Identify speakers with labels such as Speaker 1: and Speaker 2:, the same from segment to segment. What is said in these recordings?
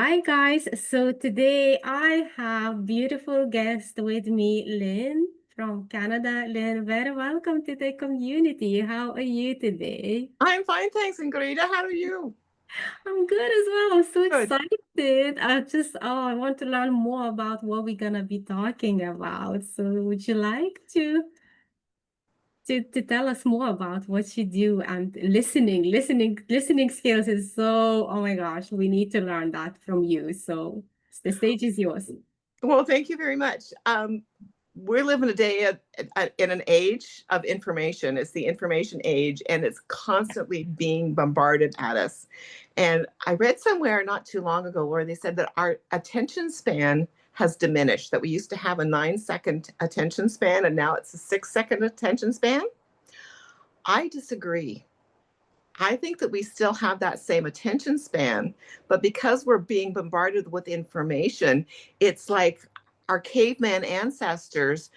Speaker 1: Hi guys. So today I have beautiful guest with me, Lynn from Canada. Lynn, very welcome to the community. How are you today?
Speaker 2: I'm fine, thanks. And Greta, how are you?
Speaker 1: I'm good as well. I'm so
Speaker 2: Good.
Speaker 1: excited. I want to learn more about what we're gonna be talking about. So would you like to tell us more about what you do and listening skills is so, oh my gosh, we need to learn that from you. So the stage is yours.
Speaker 2: Well, thank you very much. We're living a day in an age of information. It's the information age, and it's constantly being bombarded at us. And I read somewhere not too long ago where they said that our attention span has diminished, that we used to have a 9-second attention span, and now it's a 6-second attention span. I disagree. I think that we still have that same attention span, but because we're being bombarded with information, it's like our caveman ancestors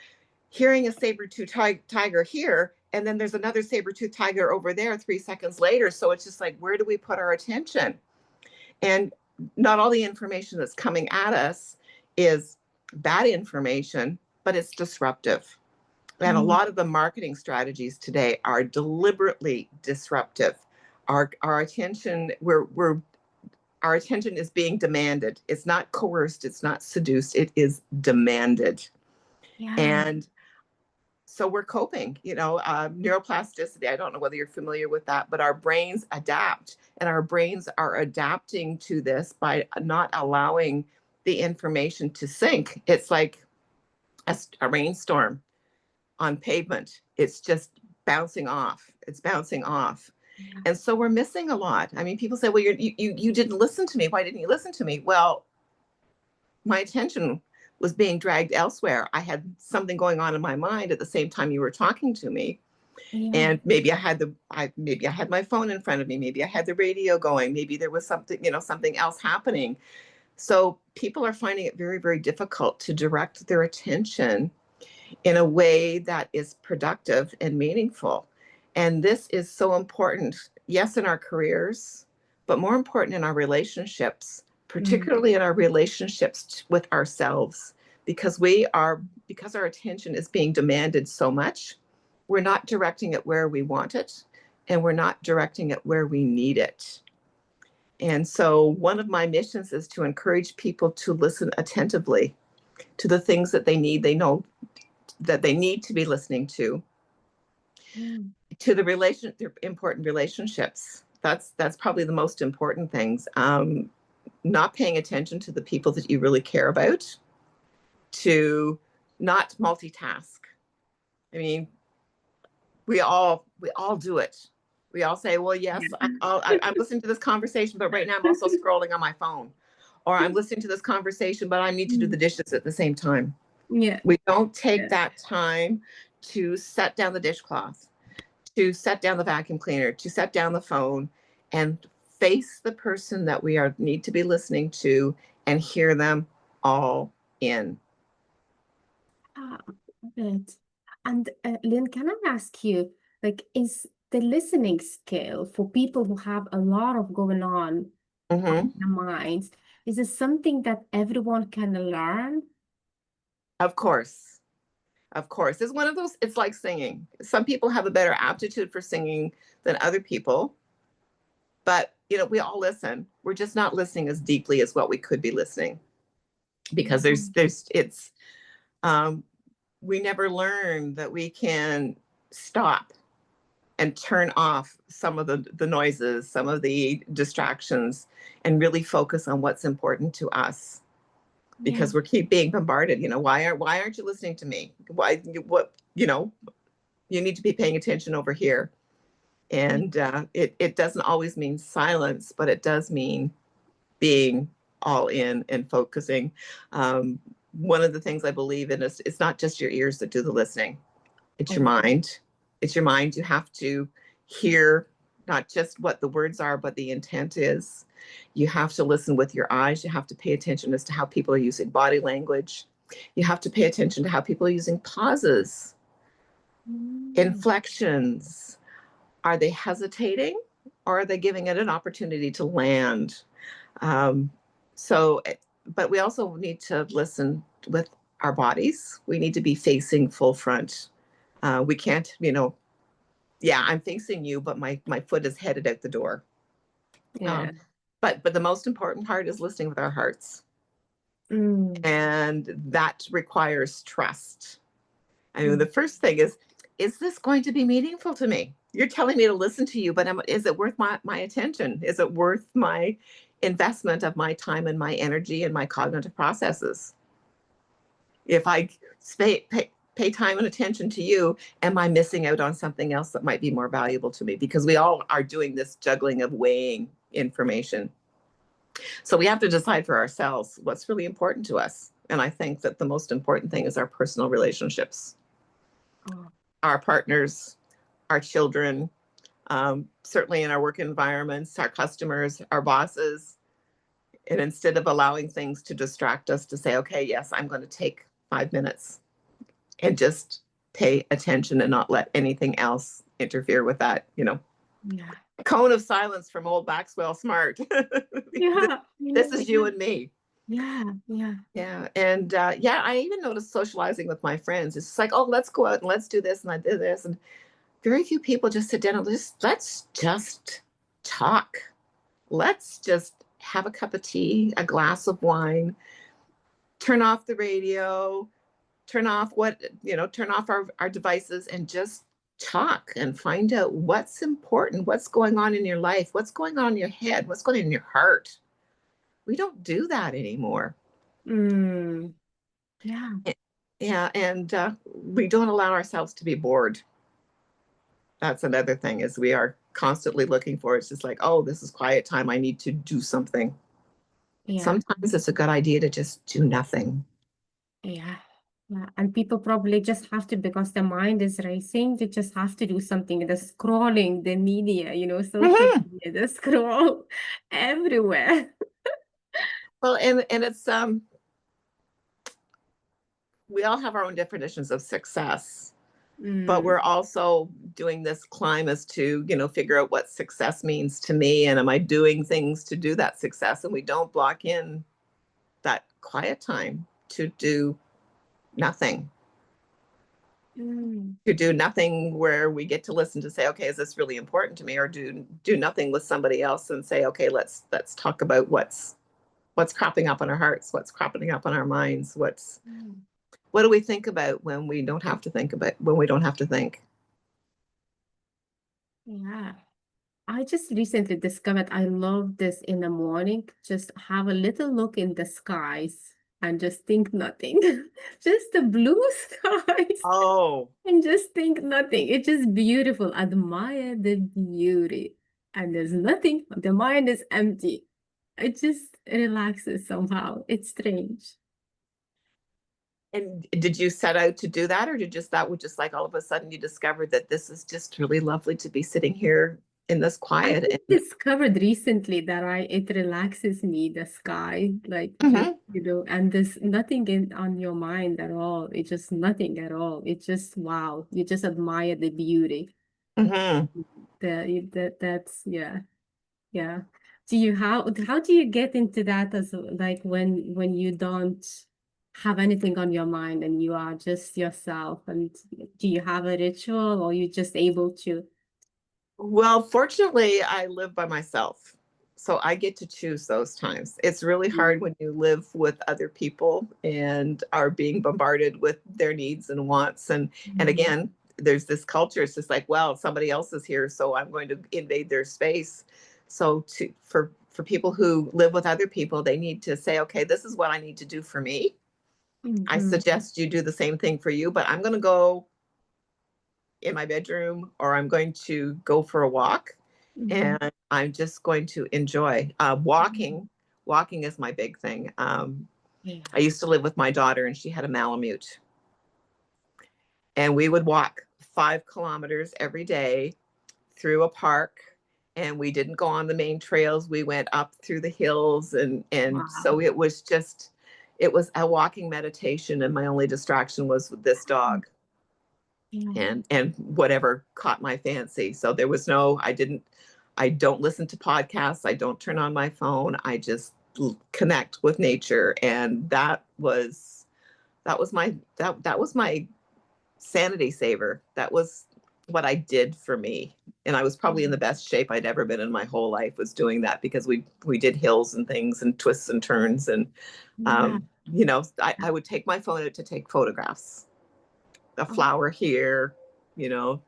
Speaker 2: hearing a saber-tooth tiger here, and then there's another saber-tooth tiger over there 3 seconds later. So it's just like, where do we put our attention? And not all the information that's coming at us is bad information, but it's disruptive. And a
Speaker 1: Mm,
Speaker 2: lot of the marketing strategies today are deliberately disruptive. Our attention, we're our attention is being demanded. It's not coerced, it's not seduced, it is demanded.
Speaker 1: yeah.
Speaker 2: And so we're coping, neuroplasticity. I don't know whether you're familiar with that, but our brains adapt, and our brains are adapting to this by not allowing the information to sink. It's like a rainstorm on pavement. It's just bouncing off. It's bouncing off.
Speaker 1: Yeah.
Speaker 2: And so we're missing a lot. I mean, people say, well, you didn't listen to me. Why didn't you listen to me? Well, my attention was being dragged elsewhere. I had something going on in my mind at the same time you were talking to me.
Speaker 1: Yeah.
Speaker 2: And maybe I had my phone in front of me. Maybe I had the radio going. Maybe there was something else happening. So people are finding it very, very difficult to direct their attention in a way that is productive and meaningful. And this is so important, yes, in our careers, but more important in our relationships,
Speaker 1: Mm,
Speaker 2: particularly in our relationships with ourselves, because because our attention is being demanded so much, we're not directing it where we want it, and we're not directing it where we need it. And so one of my missions is to encourage people to listen attentively to the things that they know that they need to be listening
Speaker 1: mm,
Speaker 2: to their important relationships. That's probably the most important things. Not paying attention to the people that you really care about, to not multitask. I mean, we all do it. We all say, well, yes, I'm listening to this conversation, but right now I'm also scrolling on my phone, or I'm listening to this conversation, but I need to do
Speaker 1: mm.
Speaker 2: the dishes at the same time.
Speaker 1: Yeah.
Speaker 2: We don't take
Speaker 1: Yeah.
Speaker 2: that time to set down the dishcloth, to set down the vacuum cleaner, to set down the phone, and face the person that we are need to be listening to and hear them all in.
Speaker 1: Ah, good. And Lynn, can I ask you, like, is the listening skill for people who have a lot of going on
Speaker 2: Hmm.
Speaker 1: their minds, is it something that everyone can learn?
Speaker 2: Of course. Of course. It's one of those, it's like singing. Some people have a better aptitude for singing than other people, but we all listen. We're just not listening as deeply as what we could be listening, because
Speaker 1: Yeah.
Speaker 2: there's it's um we never learn that we can stop and turn off some of the noises, some of the distractions, and really focus on what's important to us,
Speaker 1: Yeah.
Speaker 2: because we keep being bombarded. Why aren't you listening to me? Why what you need to be paying attention over here.
Speaker 1: Yeah.
Speaker 2: And it doesn't always mean silence, but it does mean being all in and focusing. Um, One of the things I believe in is it's not just your ears that do the listening. It's your
Speaker 1: Oh,
Speaker 2: mind. It's your mind. You have to hear not just what the words are, but the intent is. You have to listen with your eyes. You have to pay attention as to how people are using body language. You have to pay attention to how people are using pauses,
Speaker 1: mm,
Speaker 2: inflections. Are they hesitating, or are they giving it an opportunity to land? Um, So, but we also need to listen with our bodies. We need to be facing full front. We can't, yeah, I'm facing you, but my foot is headed out the door.
Speaker 1: Yeah.
Speaker 2: Um, but the most important part is listening with our hearts,
Speaker 1: Mm.
Speaker 2: and that requires trust. I mean,
Speaker 1: Mm.
Speaker 2: the first thing is this going to be meaningful to me? You're telling me to listen to you, but is it worth my attention? Is it worth my investment of my time and my energy and my cognitive processes? If I pay time and attention to you, am I missing out on something else that might be more valuable to me? Because we all are doing this juggling of weighing information. So we have to decide for ourselves what's really important to us. And I think that the most important thing is our personal relationships,
Speaker 1: Oh,
Speaker 2: our partners, our children, certainly in our work environments, our customers, our bosses. And instead of allowing things to distract us, to say, okay, yes, I'm going to take 5 minutes and just pay attention and not let anything else interfere with that,
Speaker 1: yeah.
Speaker 2: cone of silence from old Maxwell Smart.
Speaker 1: Yeah.
Speaker 2: This
Speaker 1: Yeah.
Speaker 2: is you and me.
Speaker 1: Yeah. Yeah.
Speaker 2: Yeah. And yeah, I even noticed socializing with my friends. It's like, oh, let's go out and let's do this. And I did this. And very few people just sit down and let's just talk. Let's just have a cup of tea, a glass of wine, turn off the radio, turn off turn off our devices and just talk and find out what's important, what's going on in your life, what's going on in your head, what's going on in your heart. We don't do that anymore.
Speaker 1: Mm. Yeah.
Speaker 2: Yeah, and we don't allow ourselves to be bored. That's another thing, is we are constantly looking for, it's just like, oh, this is quiet time, I need to do something.
Speaker 1: Yeah.
Speaker 2: Sometimes it's a good idea to just do nothing.
Speaker 1: Yeah. Yeah. And people probably just have to, because the mind is racing, they just have to do something. The scrolling, the media, social
Speaker 2: Mhm.
Speaker 1: media, the scroll everywhere.
Speaker 2: Well, and it's we all have our own definitions of success, but
Speaker 1: Mm.
Speaker 2: we're also doing this climb as to figure out what success means to me, and am I doing things to do that success? And we don't block in that quiet time to do nothing,
Speaker 1: Mm.
Speaker 2: where we get to listen, to say, okay, is this really important to me? Or do nothing with somebody else and say, okay, let's talk about what's cropping up in our hearts, what's cropping up in our minds,
Speaker 1: Mm.
Speaker 2: what do we think about when we don't have to think about, when we don't have to think.
Speaker 1: Yeah. I just recently discovered I love this in the morning. Just have a little look in the skies and just think nothing. Just the blue skies
Speaker 2: Oh,
Speaker 1: and just think nothing. It's just beautiful. Admire the beauty. And there's nothing. The mind is empty. It just relaxes somehow. It's strange.
Speaker 2: and did you set out to do that, or did just that would just like all of a sudden you discovered that this is just really lovely to be sitting here in this
Speaker 1: I
Speaker 2: quiet?
Speaker 1: just
Speaker 2: And
Speaker 1: discovered recently that it relaxes me, the sky, like just,
Speaker 2: mm-hmm,
Speaker 1: and there's nothing on your mind at all. It's just nothing at all. It's just wow. You just admire the beauty.
Speaker 2: mm-hmm.
Speaker 1: That's yeah. Yeah. How do you get into that, as like when you don't have anything on your mind and you are just yourself, and do you have a ritual, or you just able to?
Speaker 2: Well, fortunately, I live by myself. So I get to choose those times. It's really hard when you live with other people and are being bombarded with their needs and wants. And
Speaker 1: Mm.
Speaker 2: again, there's this culture. It's just like, well, somebody else is here, so I'm going to invade their space. So for people who live with other people, they need to say, okay, this is what I need to do for me. I
Speaker 1: Mhm.
Speaker 2: suggest you do the same thing for you, but I'm going to go in my bedroom, or I'm going to go for a walk,
Speaker 1: Mhm.
Speaker 2: and I'm just going to enjoy
Speaker 1: Mhm.
Speaker 2: walking. Walking is my big thing.
Speaker 1: Yeah.
Speaker 2: I used to live with my daughter, and she had a Malamute, and we would walk 5 kilometers every day through a park. And we didn't go on the main trails. We went up through the hills, and so
Speaker 1: Wow.
Speaker 2: it was a walking meditation. And my only distraction was with this dog
Speaker 1: Yeah.
Speaker 2: and whatever caught my fancy. So there was no, I don't listen to podcasts. I don't turn on my phone. I just connect with nature. And that was my sanity saver. That was what I did for me. And I was probably in the best shape I'd ever been in my whole life, was doing that, because we did hills and things and twists and turns. And
Speaker 1: Yeah.
Speaker 2: I would take my phone out to take photographs. A
Speaker 1: Oh,
Speaker 2: flower here, you know,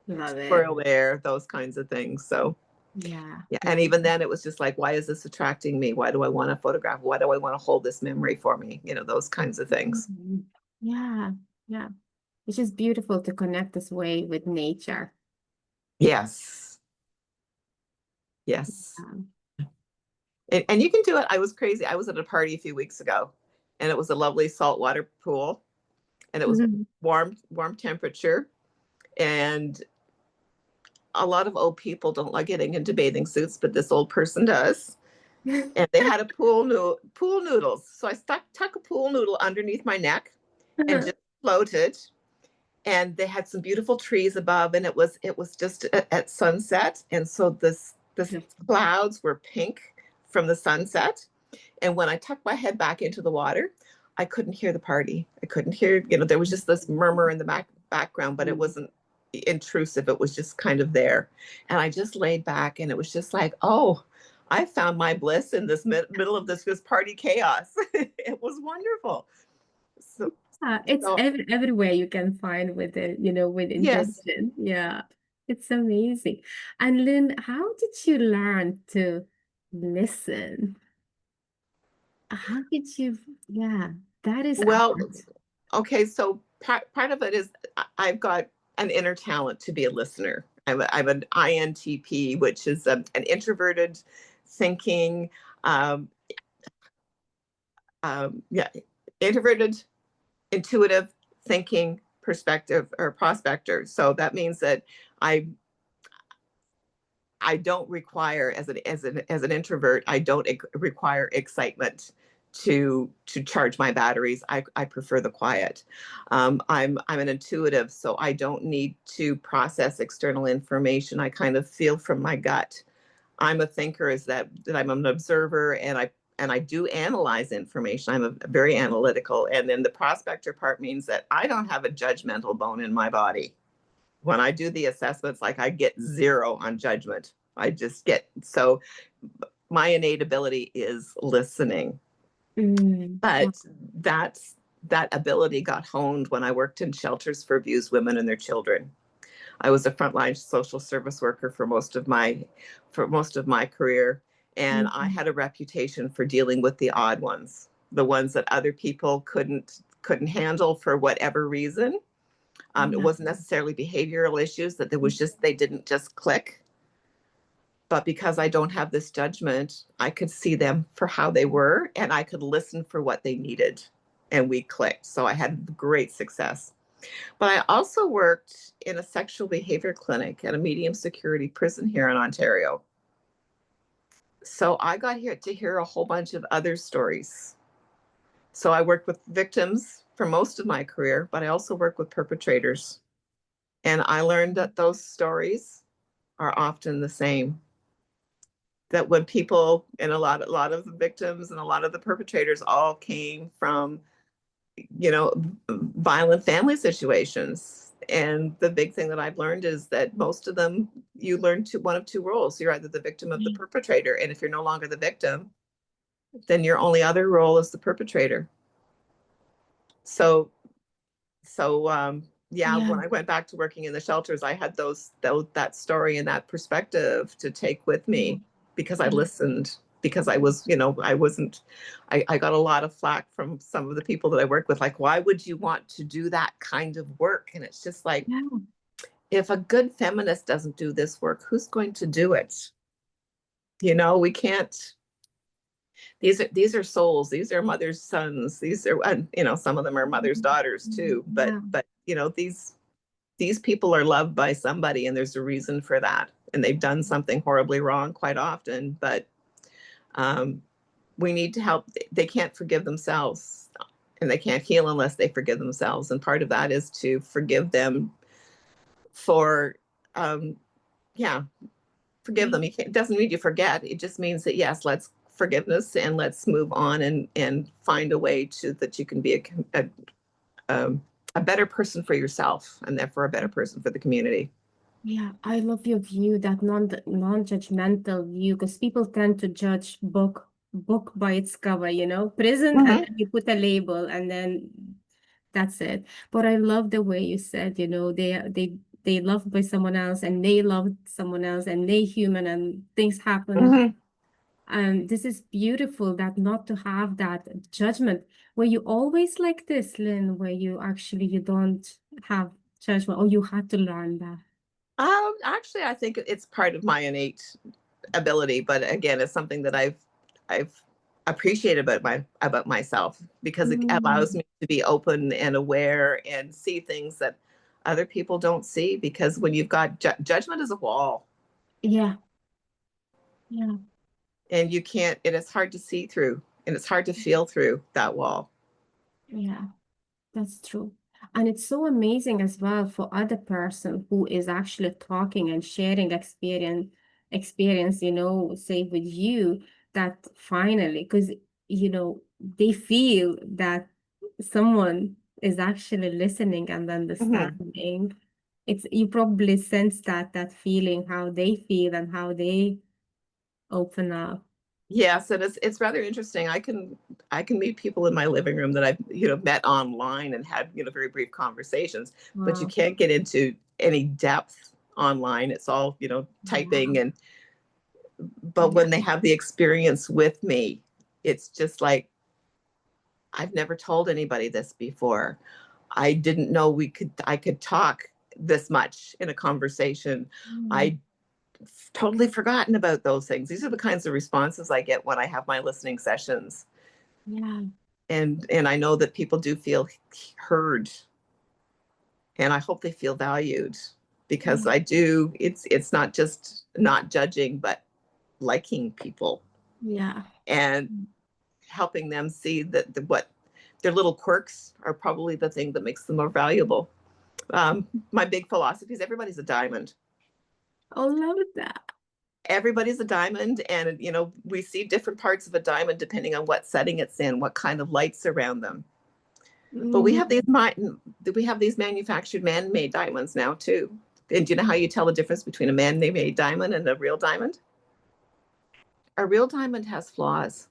Speaker 1: love it.
Speaker 2: squirrel there, those kinds of things. So
Speaker 1: Yeah.
Speaker 2: yeah, and
Speaker 1: Yeah.
Speaker 2: even then it was just like, why is this attracting me? Why do I want to photograph? Why do I want to hold this memory for me? Those kinds of things.
Speaker 1: Mhm. Yeah. Yeah. It's just beautiful to connect this way with nature.
Speaker 2: Yes. Yes.
Speaker 1: Um,
Speaker 2: And you can do it. I was crazy. I was at a party a few weeks ago, and it was a lovely saltwater pool, and it was
Speaker 1: mhm.
Speaker 2: warm temperature. And a lot of old people don't like getting into bathing suits, but this old person does. And they had a pool noodles. So I tuck a pool noodle underneath my neck and just floated. And they had some beautiful trees above, and it was just at sunset. And so this clouds were pink from the sunset. And when I tucked my head back into the water, I couldn't hear the party. I couldn't hear, there was just this murmur in the background, but it wasn't intrusive. It was just kind of there. And I just laid back, and it was just like, oh, I found my bliss in this middle of this party chaos. It was wonderful. So,
Speaker 1: It's
Speaker 2: so
Speaker 1: everywhere you can find with it, with
Speaker 2: yes.
Speaker 1: intention. Yeah, it's amazing. And Lynn, how did you learn to listen? How did you, yeah, that is
Speaker 2: Well,
Speaker 1: art.
Speaker 2: okay. So part of it is I've got an inner talent to be a listener. I'm an INTP, which is an introverted thinking, um, yeah, introverted, intuitive thinking perspective or prospector. So that means that I I don't require, as an introvert, I don't require excitement to charge my batteries. I prefer the quiet. I'm an intuitive, so I don't need to process external information. I kind of feel from my gut. I'm a thinker, is that I'm an observer, and I do analyze information. I'm a very analytical. And then the prospector part means that I don't have a judgmental bone in my body. When I do the assessments, like, I get zero on judgment. I just get, so my innate ability is listening.
Speaker 1: Wow.
Speaker 2: But that ability got honed when I worked in shelters for abused women and their children. I was a frontline social service worker for most of my career, and I
Speaker 1: Mhm.
Speaker 2: had a reputation for dealing with the odd ones, the ones that other people couldn't handle for whatever reason. It
Speaker 1: Yeah.
Speaker 2: wasn't necessarily behavioral issues, that there was just, they didn't just click. But because I don't have this judgment, I could see them for how they were, and I could listen for what they needed, and we clicked. So I had great success. But I also worked in a sexual behavior clinic at a medium security prison here in Ontario. So I got here to hear a whole bunch of other stories. So I worked with victims for most of my career, but I also work with perpetrators. And I learned that those stories are often the same. That when people, and a lot of the victims and a lot of the perpetrators all came from, you know, violent family situations. And the big thing that I've learned is that most of them, you learn one of two roles. You're either the victim of the perpetrator, and if you're no longer the victim, then your only other role is the perpetrator. So yeah,
Speaker 1: Yeah.
Speaker 2: when I went back to working in the shelters, I had that story and that perspective to take with
Speaker 1: Yeah.
Speaker 2: me, because I listened, because I was, I wasn't, I got a lot of flack from some of the people that I work with, like, why would you want to do that kind of work? And it's just like,
Speaker 1: Yeah.
Speaker 2: if a good feminist doesn't do this work, who's going to do it? We can't. These are souls. These are mothers' sons. These are, some of them are mothers' daughters too. But
Speaker 1: Yeah.
Speaker 2: these people are loved by somebody, and there's a reason for that. And they've done something horribly wrong quite often, but um, we need to help. They can't forgive themselves, and they can't heal unless they forgive themselves. And part of that is to forgive them for, yeah, forgive them. It doesn't mean you forget. It just means that, yes, let's forgiveness and let's move on and find a way to that you can be a better person for yourself and therefore a better person for the community.
Speaker 1: Yeah, I love your view, that non-judgmental view, because people tend to judge book by its cover, prison, and
Speaker 2: Mm-hmm.
Speaker 1: then you put a label and then that's it. But I love the way you said, they loved by someone else and they loved someone else and they human and things happen.
Speaker 2: Mm-hmm.
Speaker 1: And this is beautiful, that not to have that judgment. Were you always like this, Lynn, where you don't have judgment, or you had to learn that?
Speaker 2: Actually, I think it's part of my innate ability, but again, it's something that I've appreciated about myself because it allows
Speaker 1: Mm,
Speaker 2: me to be open and aware and see things that other people don't see. Because when you've got judgment is a wall,
Speaker 1: yeah, yeah,
Speaker 2: and you can't. It is hard to see through, and it's hard to feel through that wall.
Speaker 1: yeah. That's true. And it's so amazing as well for other person who is actually talking and sharing experience, say with you, that finally, because they feel that someone is actually listening and
Speaker 2: Mm-hmm.
Speaker 1: understanding. It's, you probably sense that feeling, how they feel and how they open up.
Speaker 2: Yes, and it's rather interesting. I can meet people in my living room that I've met online and had very brief conversations, but you
Speaker 1: Wow.
Speaker 2: can't get into any depth online. It's all
Speaker 1: Yeah.
Speaker 2: typing, and but
Speaker 1: Yeah.
Speaker 2: when they have the experience with me, it's just like I've never told anybody this before. I didn't know I could talk this much in a conversation.
Speaker 1: Mm,
Speaker 2: I totally forgotten about those things. These are the kinds of responses I get when I have my listening sessions.
Speaker 1: yeah.
Speaker 2: And I know that people do feel heard, and I hope they feel valued, because
Speaker 1: Yeah.
Speaker 2: I do. It's not just not judging, but liking people
Speaker 1: Yeah.
Speaker 2: and helping them see that what their little quirks are probably the thing that makes them more valuable. My big philosophy is everybody's a diamond.
Speaker 1: I love that.
Speaker 2: Everybody's a diamond, and we see different parts of a diamond depending on what setting it's in, what kind of lights around them. But
Speaker 1: Mhm.
Speaker 2: we have these manufactured man-made diamonds now too. And do you know how you tell the difference between a man-made diamond and a real diamond? A real diamond has flaws.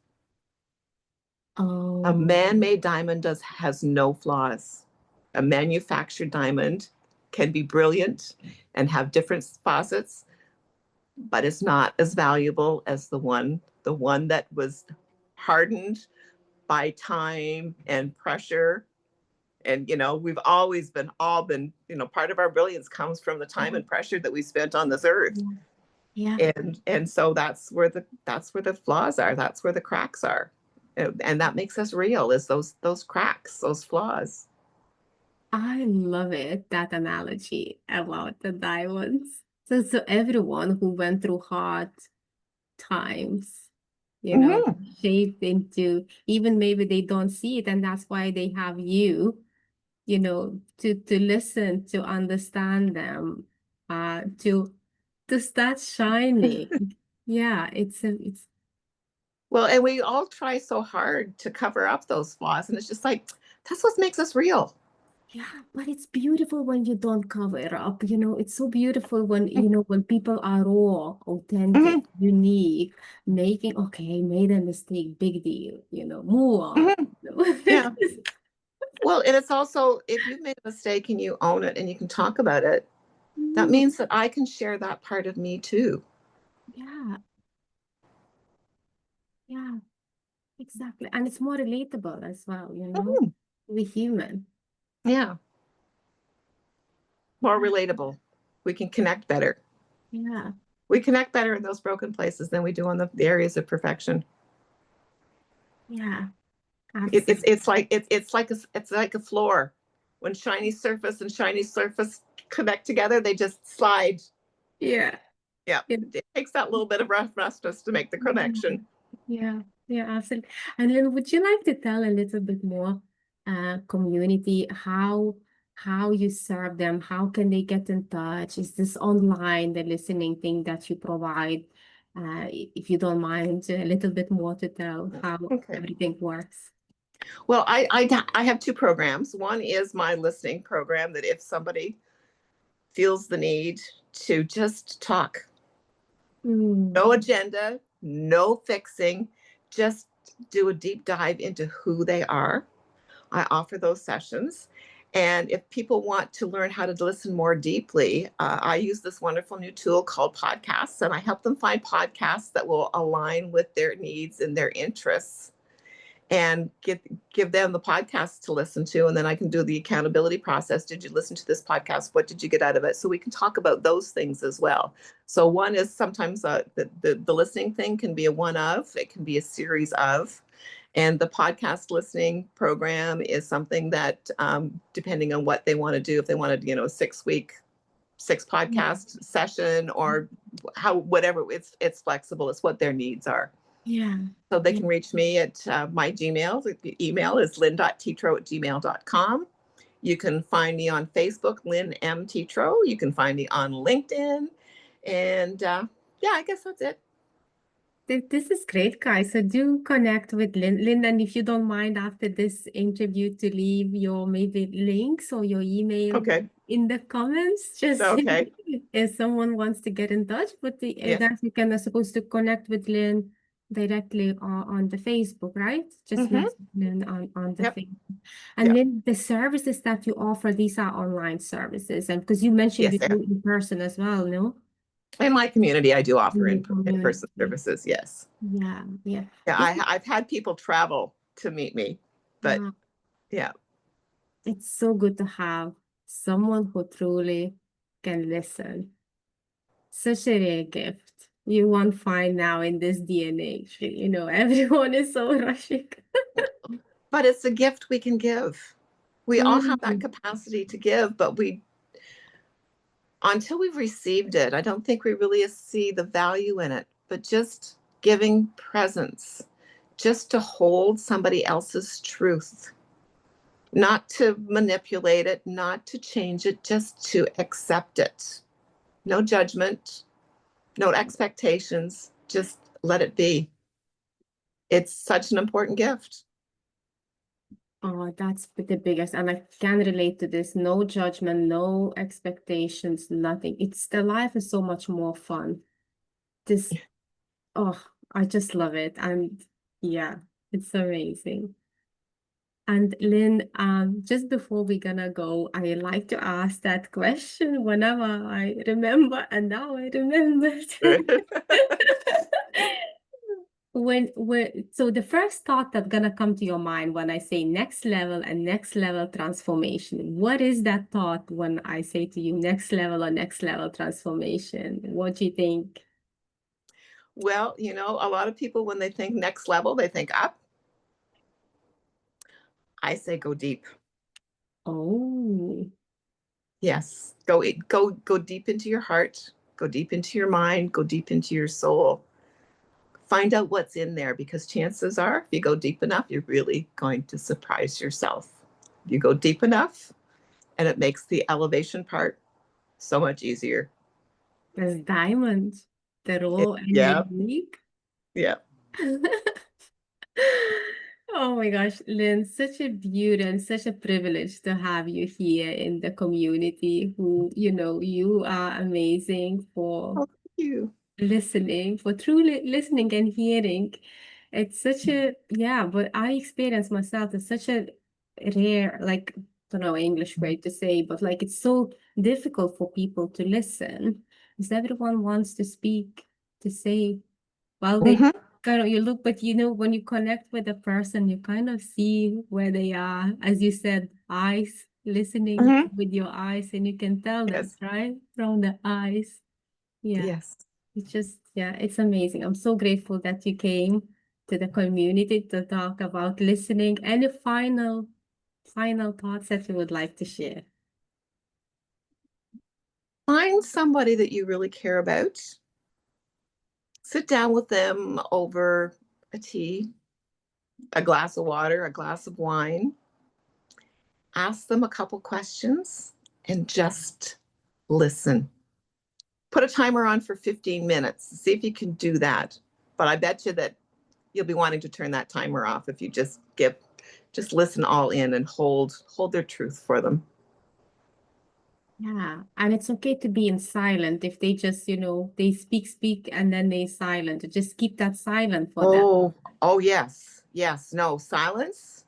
Speaker 2: A
Speaker 1: Oh,
Speaker 2: man-made diamond has no flaws. A manufactured diamond can be brilliant and have different facets, but it's not as valuable as the one that was hardened by time and pressure. And we've always been all been part of our brilliance comes from the time
Speaker 1: yeah,
Speaker 2: and pressure that we spent on this earth.
Speaker 1: yeah, yeah.
Speaker 2: And so that's where the flaws are, that's where the cracks are. And that makes us real, is those cracks, those flaws.
Speaker 1: I love it, that analogy about the diamonds. So everyone who went through hard times,
Speaker 2: Mm-hmm.
Speaker 1: shaped into, even maybe they don't see it, and that's why they have you, to listen, to understand them, to start shining. Yeah, it's
Speaker 2: Well, and we all try so hard to cover up those flaws, and it's just like that's what makes us real.
Speaker 1: Yeah, but it's beautiful when you don't cover it up. It's so beautiful when people are raw, authentic,
Speaker 2: Mm-hmm.
Speaker 1: unique, made a mistake, big deal, move on.
Speaker 2: Mm-hmm. Yeah. Well, and it's also, if you've made a mistake and you own it and you can talk about it, that
Speaker 1: Mm,
Speaker 2: means that I can share that part of me too.
Speaker 1: yeah, yeah, exactly. And it's more relatable as well,
Speaker 2: Mhm.
Speaker 1: we're human.
Speaker 2: Yeah, more
Speaker 1: Yeah,
Speaker 2: relatable. We can connect better.
Speaker 1: yeah,
Speaker 2: We connect better in those broken places than we do on the areas of perfection.
Speaker 1: yeah,
Speaker 2: It's like a floor. When shiny surface and shiny surface connect together, they just slide.
Speaker 1: yeah,
Speaker 2: Yeah,
Speaker 1: yeah.
Speaker 2: it takes that little bit of roughness just to make the
Speaker 1: Yeah,
Speaker 2: connection.
Speaker 1: yeah, yeah, absolutely. And then would you like to tell a little bit more, community, how you serve them? How can they get in touch? Is this online, the listening thing that you provide? if you don't mind, a little bit more to tell how
Speaker 2: Okay.
Speaker 1: everything works.
Speaker 2: Well, I have two programs. One is my listening program that if somebody feels the need to just talk,
Speaker 1: Mm.
Speaker 2: no agenda, no fixing, just do a deep dive into who they are. I offer those sessions. And if people want to learn how to listen more deeply, I use this wonderful new tool called podcasts, and I help them find podcasts that will align with their needs and their interests and give them the podcast to listen to, and then I can do the accountability process. Did you listen to this podcast? What did you get out of it? So we can talk about those things as well. So one is sometimes the listening thing can be a one of, it can be a series of, and the podcast listening program is something that depending on what they want to do, if they want to, a 6 week, 6 podcast session, or how, whatever, it's flexible. It's what their needs are.
Speaker 1: Yeah.
Speaker 2: So they
Speaker 1: Yeah.
Speaker 2: can reach me at my Gmail. The email is lynn.tetro@gmail.com. You can find me on Facebook, Lynn M. Tetro. You can find me on LinkedIn. And yeah, I guess that's it.
Speaker 1: This is great, guys. So do connect with Lynn. Lynn, and if you don't mind after this interview to leave your maybe links or your email
Speaker 2: Okay.
Speaker 1: in the comments, just
Speaker 2: Okay.
Speaker 1: if someone wants to get in touch with
Speaker 2: Yes.
Speaker 1: that you can supposed to connect with Lynn directly on the Facebook, right? Just
Speaker 2: Mm-hmm.
Speaker 1: message Lynn on the
Speaker 2: Yep.
Speaker 1: Facebook. And
Speaker 2: Yep.
Speaker 1: then the services that you offer, these are online services. And because you mentioned
Speaker 2: Yes,
Speaker 1: you
Speaker 2: yeah.
Speaker 1: do in person as well, no?
Speaker 2: In my community, I do offer
Speaker 1: In your
Speaker 2: in-person
Speaker 1: community.
Speaker 2: services. Yes.
Speaker 1: Yeah, yeah.
Speaker 2: Yeah,
Speaker 1: This
Speaker 2: I've had people travel to meet me, but
Speaker 1: is
Speaker 2: yeah.
Speaker 1: it's so good to have someone who truly can listen. Such a rare gift. You won't find now in this day and age. Everyone is so rushing.
Speaker 2: But it's a gift we can give. We all have that
Speaker 1: Mm,
Speaker 2: capacity to give, but we until we've received it, I don't think we really see the value in it. But just giving presence, just to hold somebody else's truth, not to manipulate it, not to change it, just to accept it. No judgment, no expectations, just let it be. It's such an important gift.
Speaker 1: oh, that's the biggest. And I can relate to this. No judgment, no expectations, nothing. It's the life is so much more fun. This, oh, I just love it. And yeah, it's amazing. And Lynn, just before we're gonna go, I like to ask that question whenever I remember, and now I remembered. So the first thought that's gonna come to your mind when I say next level and next level transformation, what is that thought when I say to you next level or next level transformation? What do you think?
Speaker 2: Well, a lot of people, when they think next level, they think up. I say go deep.
Speaker 1: Oh,
Speaker 2: Yes. Go deep into your heart, go deep into your mind, go deep into your soul. Find out what's in there, because chances are if you go deep enough, you're really going to surprise yourself. You go deep enough and it makes the elevation part so much easier.
Speaker 1: that's diamond, the raw and
Speaker 2: Yeah.
Speaker 1: unique.
Speaker 2: Yeah.
Speaker 1: Oh my gosh, Lynn, such a beauty and such a privilege to have you here in the community you are amazing for
Speaker 2: Oh, thank you.
Speaker 1: listening, for truly listening and hearing. It's such a, yeah, but I experience myself as such a rare, like, I don't know English way to say, but like it's so difficult for people to listen because everyone wants to speak, to say. Well, they
Speaker 2: Mm-hmm.
Speaker 1: kind of you look, but when you connect with a person, you kind of see where they are, as you said, eyes, listening
Speaker 2: Mm-hmm.
Speaker 1: with your eyes, and you can tell that,
Speaker 2: Yes.
Speaker 1: right? From the eyes. Yeah.
Speaker 2: Yes.
Speaker 1: It's just, yeah, it's amazing. I'm so grateful that you came to the community to talk about listening. Any final thoughts that you would like to share?
Speaker 2: Find somebody that you really care about. Sit down with them over a tea, a glass of water, a glass of wine. Ask them a couple questions and just listen. put a timer on for 15 minutes. See if you can do that. But I bet you that you'll be wanting to turn that timer off if you just listen all in and hold their truth for them.
Speaker 1: Yeah, and it's okay to be in silent if they just, they speak, and then they silent. Just keep that silent for them.
Speaker 2: Oh yes. Yes. No, silence.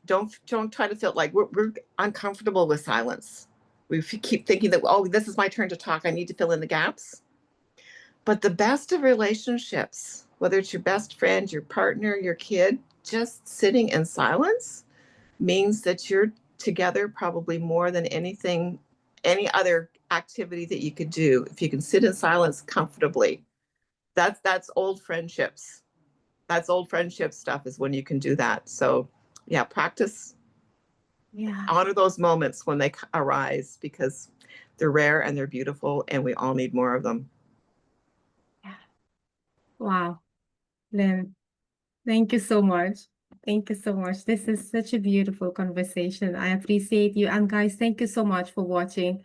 Speaker 2: Don't try to feel like we're uncomfortable with silence. We keep thinking that, oh, this is my turn to talk. I need to fill in the gaps. But the best of relationships, whether it's your best friend, your partner, your kid, just sitting in silence means that you're together probably more than anything, any other activity that you could do. If you can sit in silence comfortably, that's old friendships. That's old friendship stuff is when you can do that. So yeah, practice,
Speaker 1: Yeah.
Speaker 2: honor those moments when they arise because they're rare and they're beautiful and we all need more of them.
Speaker 1: Yeah. Wow. Lynn, thank you so much. Thank you so much. This is such a beautiful conversation. I appreciate you. And guys, thank you so much for watching.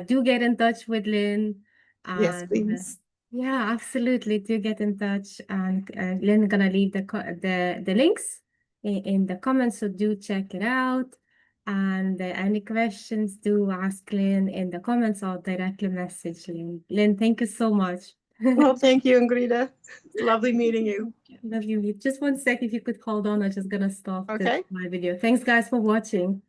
Speaker 1: Do get in touch with Lynn.
Speaker 2: Yes,
Speaker 1: And
Speaker 2: please.
Speaker 1: yeah, absolutely. Do get in touch. And Lynn gonna leave the links in the comments, so do check it out. And any questions, do ask Lynn in the comments or directly message Lynn. Lynn, thank you so much.
Speaker 2: Well, thank you, Ingrida. It's lovely meeting you.
Speaker 1: Love you. Just one sec, if you could hold on, I'm just gonna stop
Speaker 2: Okay.
Speaker 1: my video. Thanks, guys, for watching.